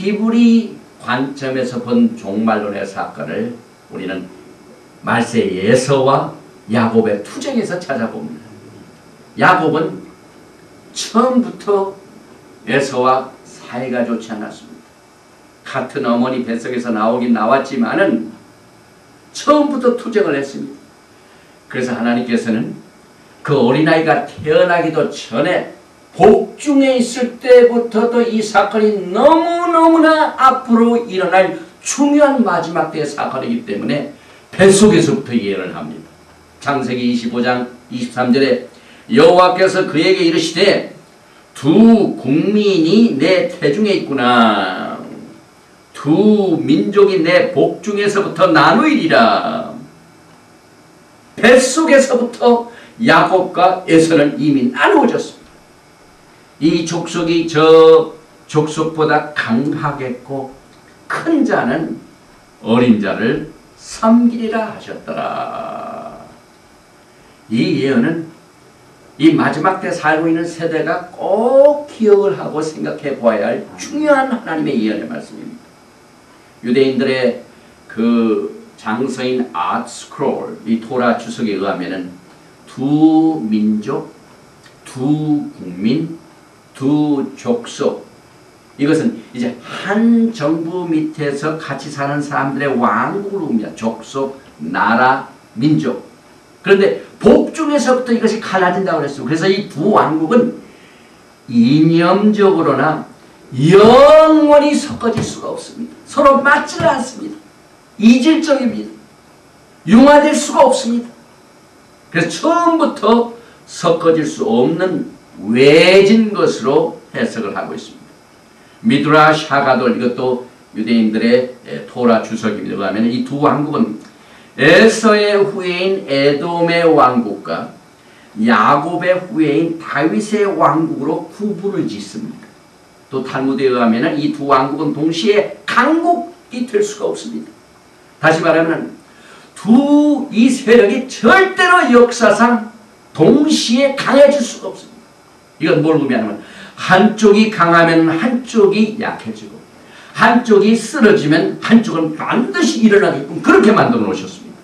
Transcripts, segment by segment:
히브리 관점에서 본 종말론의 사건을 우리는 말세 에서와 야곱의 투쟁에서 찾아봅니다. 야곱은 처음부터 에서와 사이가 좋지 않았습니다. 같은 어머니 뱃속에서 나오긴 나왔지만은 처음부터 투쟁을 했습니다. 그래서 하나님께서는 그 어린아이가 태어나기도 전에 복중에 있을 때부터도 이 사건이 너무너무나 앞으로 일어날 중요한 마지막 때의 사건이기 때문에 뱃속에서부터 예언을 합니다. 창세기 25장 23절에 여호와께서 그에게 이르시되 두 국민이 내 태중에 있구나. 두 민족이 내 복중에서부터 나누이리라. 뱃속에서부터 야곱과 에서는 이미 나누어졌습니다. 이 족속이 저 족속보다 강하겠고 큰 자는 어린 자를 섬기리라 하셨더라. 이 예언은 이 마지막 때 살고 있는 세대가 꼭 기억을 하고 생각해 보아야 할 중요한 하나님의 예언의 말씀입니다. 유대인들의 그 장서인 아트스크롤, 이 토라 주석에 의하면은 두 민족, 두 국민, 두 족속, 이것은 이제 한 정부 밑에서 같이 사는 사람들의 왕국을 의미합니다. 족속, 나라, 민족. 그런데 복중에서부터 이것이 갈라진다고 그랬어요. 그래서 이 두 왕국은 이념적으로나 영원히 섞어질 수가 없습니다. 서로 맞지를 않습니다. 이질적입니다. 융화될 수가 없습니다. 그래서 처음부터 섞어질 수 없는 외진 것으로 해석을 하고 있습니다. 미드라시 하가돌, 이것도 유대인들의 토라 주석입니다. 하면 이 두 왕국은 에서의 후예인 에돔의 왕국과 야곱의 후예인 다윗의 왕국으로 구분을 짓습니다. 또 탈무드에 의하면 이 두 왕국은 동시에 강국이 될 수가 없습니다. 다시 말하면 이 세력이 절대로 역사상 동시에 강해질 수가 없습니다. 이건 뭘 의미하냐면 한쪽이 강하면 한쪽이 약해지고 한쪽이 쓰러지면 한쪽은 반드시 일어나게끔 그렇게 만들어 놓으셨습니다.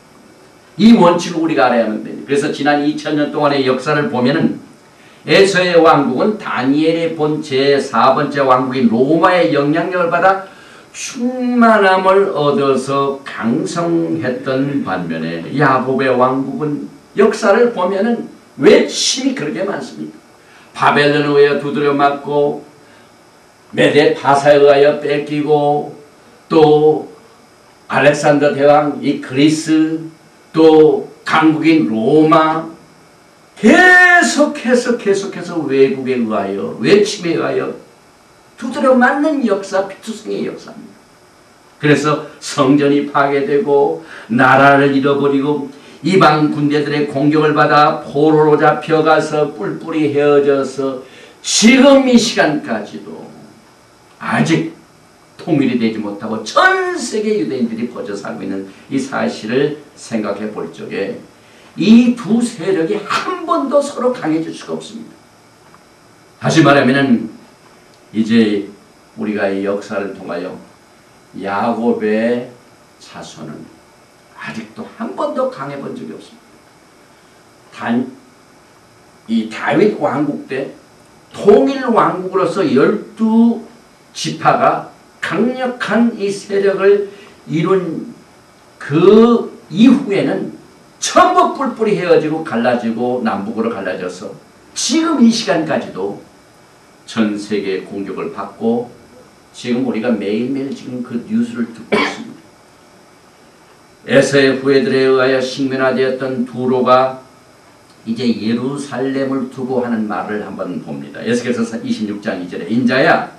이 원칙을 우리가 알아야 하는데, 그래서 지난 2000년 동안의 역사를 보면은 에서의 왕국은 다니엘이 본 제4번째 왕국인 로마의 영향력을 받아 충만함을 얻어서 강성했던 반면에 야곱의 왕국은 역사를 보면은 외침이 그렇게 많습니다. 바벨론에 의하여 두드려 맞고 메데 파사에 의하여 뺏기고 또 알렉산더 대왕 이 그리스 또 강국인 로마 계속해서 외국에 의하여 외침에 의하여 두드려 맞는 역사, 피투성의 역사입니다. 그래서 성전이 파괴되고 나라를 잃어버리고 이방 군대들의 공격을 받아 포로로 잡혀가서 뿔뿔이 헤어져서 지금 이 시간까지도 아직 통일이 되지 못하고 전 세계 유대인들이 퍼져 살고 있는 이 사실을 생각해 볼 적에 이 두 세력이 한 번도 서로 강해질 수가 없습니다. 다시 말하면 이제 우리가 이 역사를 통하여 야곱의 자손은 아직도 한 번도 강해 본 적이 없습니다. 이 다윗 왕국 때 통일 왕국으로서 12지파가 강력한 이 세력을 이룬 그 이후에는 전부 뿔뿔이 헤어지고 갈라지고 남북으로 갈라져서 지금 이 시간까지도 전 세계의 공격을 받고 지금 우리가 매일매일 지금 그 뉴스를 듣고 있습니다. 에서의 후예들에 의하여 식민화되었던 두로가 이제 예루살렘을 두고 하는 말을 한번 봅니다. 에스겔서 26장 2절에 인자야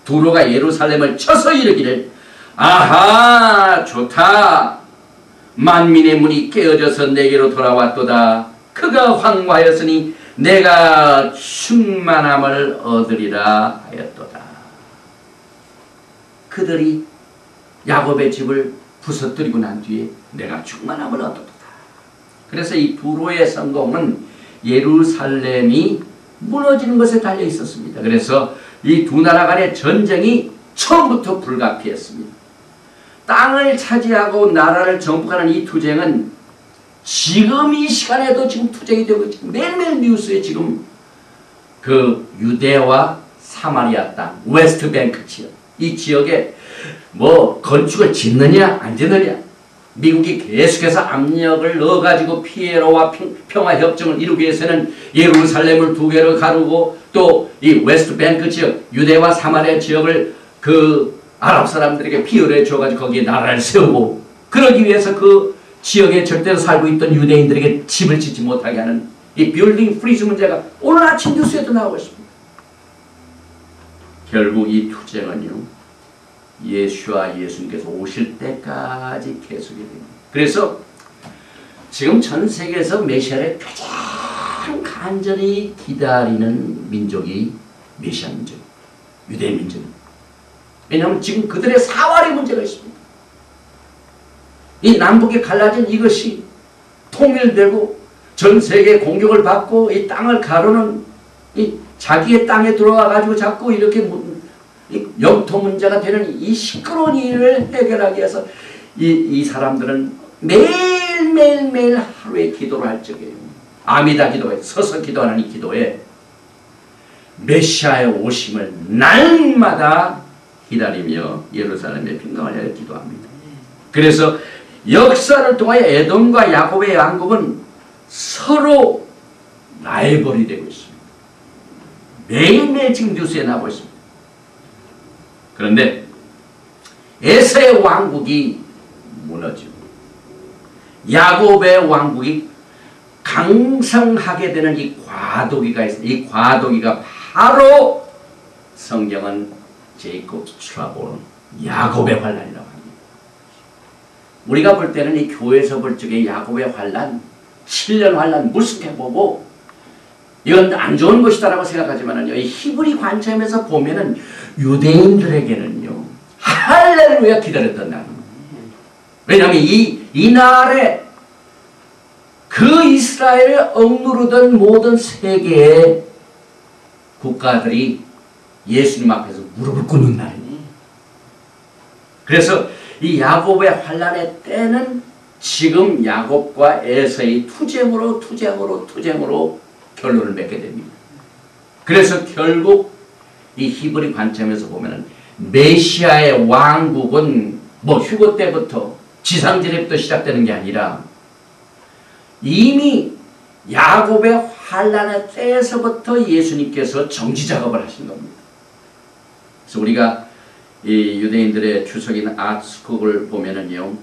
두로가 예루살렘을 쳐서 이르기를 아하 좋다 만민의 문이 깨어져서 내게로 돌아왔도다 그가 황무하였으니 내가 충만함을 얻으리라 하였도다. 그들이 야곱의 집을 부서뜨리고 난 뒤에 내가 충만함을 얻었도다. 그래서 이 두로의 성공은 예루살렘이 무너지는 것에 달려 있었습니다. 그래서 이 두 나라 간의 전쟁이 처음부터 불가피했습니다. 땅을 차지하고 나라를 정복하는 이 투쟁은 지금 이 시간에도 지금 투쟁이 되고 있고, 매일매일 뉴스에 지금 그 유대와 사마리아 땅, 웨스트 뱅크 지역, 이 지역에 뭐 건축을 짓느냐 안 짓느냐, 미국이 계속해서 압력을 넣어가지고 피에로와 평화협정을 이루기 위해서는 예루살렘을 두 개로 가르고 또 이 웨스트 뱅크 지역, 유대와 사마리아 지역을 그 아랍 사람들에게 피요를 줘가지고 거기에 나라를 세우고, 그러기 위해서 그 지역에 절대로 살고 있던 유대인들에게 집을 짓지 못하게 하는 이 빌딩 프리즈 문제가 오늘 아침 뉴스에도 나오고 있습니다. 결국 이 투쟁은요, 예수님께서 오실 때까지 계속이 됩니다. 그래서 지금 전 세계에서 메시아를 가장 간절히 기다리는 민족이 메시아 민족, 유대 민족입니다. 왜냐하면 지금 그들의 사활의 문제가 있습니다. 이 남북이 갈라진 이것이 통일되고 전 세계 공격을 받고 이 땅을 가르는 이 자기의 땅에 들어와 가지고 자꾸 이렇게 영토 문제가 되는 이 시끄러운 일을 해결하기 위해서 이 사람들은 매일 하루에 기도를 할 적이에요. 아미다 기도에 서서 기도하는 이 기도에 메시아의 오심을 날마다 기다리며 예루살렘의 평강을 위하여 기도합니다. 그래서 역사를 통하여 에돔과 야곱의 왕국은 서로 라이벌이 되고 있습니다. 매일매일 지금 뉴스에 나오고 있습니다. 그런데 에서의 왕국이 무너지고 야곱의 왕국이 강성하게 되는 이 과도기가 있습니다. 이 과도기가 바로 성경은 제이콥스 트러블, 야곱의 환란이라고 합니다. 우리가 볼 때는 이 교회에서 볼 적에 야곱의 환란, 7년 환란 무섭게보고 이건 안 좋은 것이다라고 생각하지만은요, 이 히브리 관점에서 보면은 유대인들에게는요, 할렐루야 기다렸던 날. 왜냐하면 이 날에 그 이스라엘을 억누르던 모든 세계의 국가들이 예수님 앞에서 무릎을 꿇는 날이니. 그래서 이 야곱의 환란의 때는 지금 야곱과 에서의 투쟁으로 결론을 맺게 됩니다. 그래서 결국 이 히브리 관점에서 보면은 메시아의 왕국은 뭐 휴거 때부터 지상전에부터 시작되는 게 아니라 이미 야곱의 환란의 때에서부터 예수님께서 정지 작업을 하신 겁니다. 그래서 우리가 이 유대인들의 주석인 아츠국을 보면은요,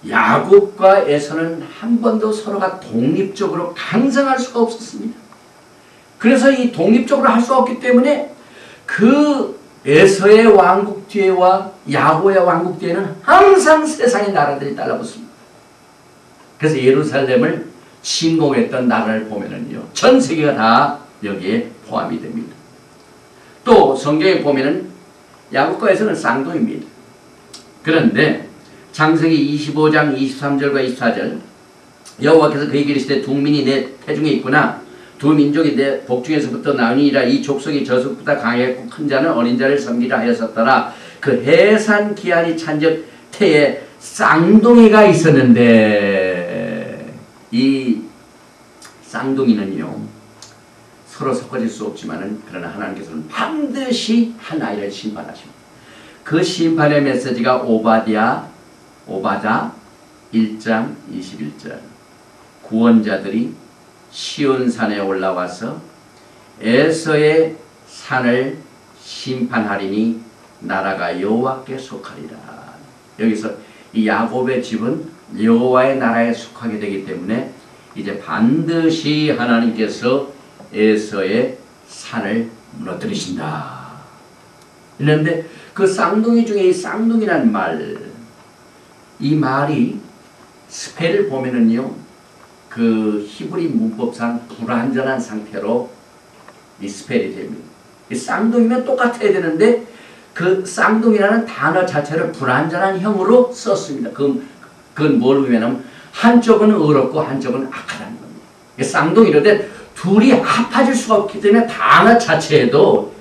야곱과 에서는 한 번도 서로가 독립적으로 강성할 수가 없었습니다. 그래서 이 독립적으로 할 수 없기 때문에 그 에서의 왕국 뒤에와 야곱의 왕국 뒤에는 항상 세상의 나라들이 달라붙습니다. 그래서 예루살렘을 침공했던 나라를 보면은요, 전 세계가 다 여기에 포함이 됩니다. 또 성경에 보면은 야곱과 에서는 쌍둥이입니다. 그런데 창세기 25장 23절과 24절, 여호와께서 그에게 이르시되 두 민이 내 태중에 있구나. 두 민족이 내 복중에서부터 나오니라. 이 족속이 저속보다 강했고 큰 자는 어린 자를 섬기라 하였었더라. 그 해산 기한이 찬적 태에 쌍둥이가 있었는데, 이 쌍둥이는요, 서로 섞어질 수 없지만은 그러나 하나님께서는 반드시 한 아이를 심판하십니다. 그 심판의 메시지가 오바자 1장 21절. 구원자들이 시온산에 올라와서 에서의 산을 심판하리니 나라가 여호와께 속하리라. 여기서 이 야곱의 집은 여호와의 나라에 속하게 되기 때문에 이제 반드시 하나님께서 에서의 산을 무너뜨리신다. 그런데 그 쌍둥이 중에 이 쌍둥이란 말, 이 말이 스펠을 보면은요, 그 히브리 문법상 불완전한 상태로 이 스펠이 됩니다. 이 쌍둥이면 똑같아야 되는데 그 쌍둥이라는 단어 자체를 불완전한 형으로 썼습니다. 그건 뭘 의미하냐면 한쪽은 의롭고 한쪽은 악하다는 겁니다. 쌍둥이인데 둘이 합해질 수가 없기 때문에 단어 자체에도